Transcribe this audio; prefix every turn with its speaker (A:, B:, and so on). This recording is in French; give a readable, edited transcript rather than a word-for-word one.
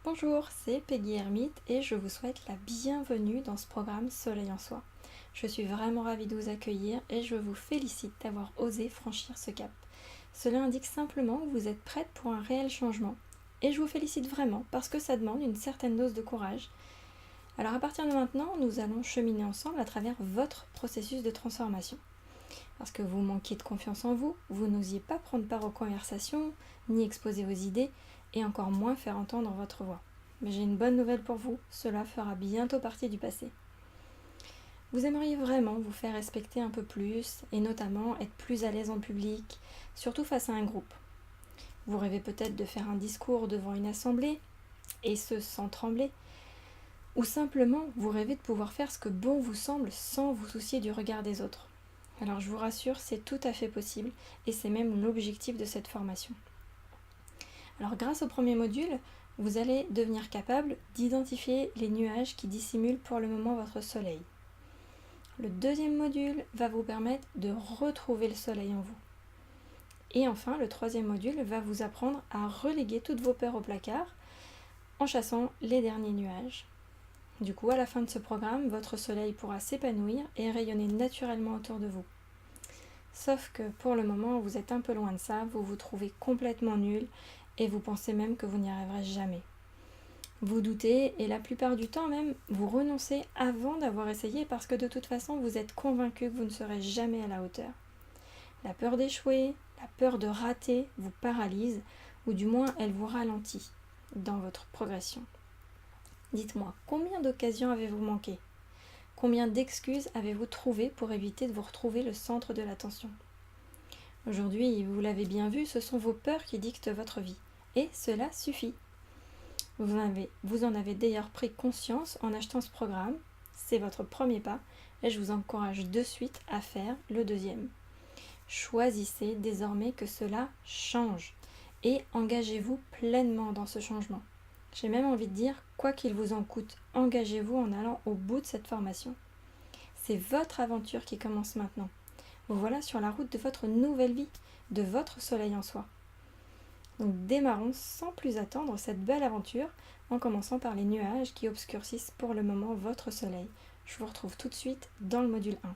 A: Bonjour, c'est Peggy Hermite et je vous souhaite la bienvenue dans ce programme Soleil en Soi. Je suis vraiment ravie de vous accueillir et je vous félicite d'avoir osé franchir ce cap. Cela indique simplement que vous êtes prête pour un réel changement. Et je vous félicite vraiment parce que ça demande une certaine dose de courage. Alors à partir de maintenant, nous allons cheminer ensemble à travers votre processus de transformation. Parce que vous manquiez de confiance en vous, vous n'osiez pas prendre part aux conversations, ni exposer vos idées, et encore moins faire entendre votre voix. Mais j'ai une bonne nouvelle pour vous, cela fera bientôt partie du passé. Vous aimeriez vraiment vous faire respecter un peu plus, et notamment être plus à l'aise en public, surtout face à un groupe. Vous rêvez peut-être de faire un discours devant une assemblée, et ce sans trembler, ou simplement vous rêvez de pouvoir faire ce que bon vous semble sans vous soucier du regard des autres. Alors je vous rassure, c'est tout à fait possible et c'est même l'objectif de cette formation. Alors grâce au premier module, vous allez devenir capable d'identifier les nuages qui dissimulent pour le moment votre soleil. Le deuxième module va vous permettre de retrouver le soleil en vous. Et enfin, le troisième module va vous apprendre à reléguer toutes vos peurs au placard en chassant les derniers nuages. Du coup, à la fin de ce programme, votre soleil pourra s'épanouir et rayonner naturellement autour de vous. Sauf que pour le moment, vous êtes un peu loin de ça, vous vous trouvez complètement nul et vous pensez même que vous n'y arriverez jamais. Vous doutez et la plupart du temps même, vous renoncez avant d'avoir essayé parce que de toute façon, vous êtes convaincu que vous ne serez jamais à la hauteur. La peur d'échouer, la peur de rater vous paralyse ou du moins elle vous ralentit dans votre progression. Dites-moi, combien d'occasions avez-vous manqué ? Combien d'excuses avez-vous trouvé pour éviter de vous retrouver le centre de l'attention ? Aujourd'hui, vous l'avez bien vu, ce sont vos peurs qui dictent votre vie. Et cela suffit. Vous en avez d'ailleurs pris conscience en achetant ce programme. C'est votre premier pas et je vous encourage de suite à faire le deuxième. Choisissez désormais que cela change et engagez-vous pleinement dans ce changement. J'ai même envie de dire, quoi qu'il vous en coûte, engagez-vous en allant au bout de cette formation. C'est votre aventure qui commence maintenant. Vous voilà sur la route de votre nouvelle vie, de votre soleil en soi. Donc démarrons sans plus attendre cette belle aventure en commençant par les nuages qui obscurcissent pour le moment votre soleil. Je vous retrouve tout de suite dans le module 1.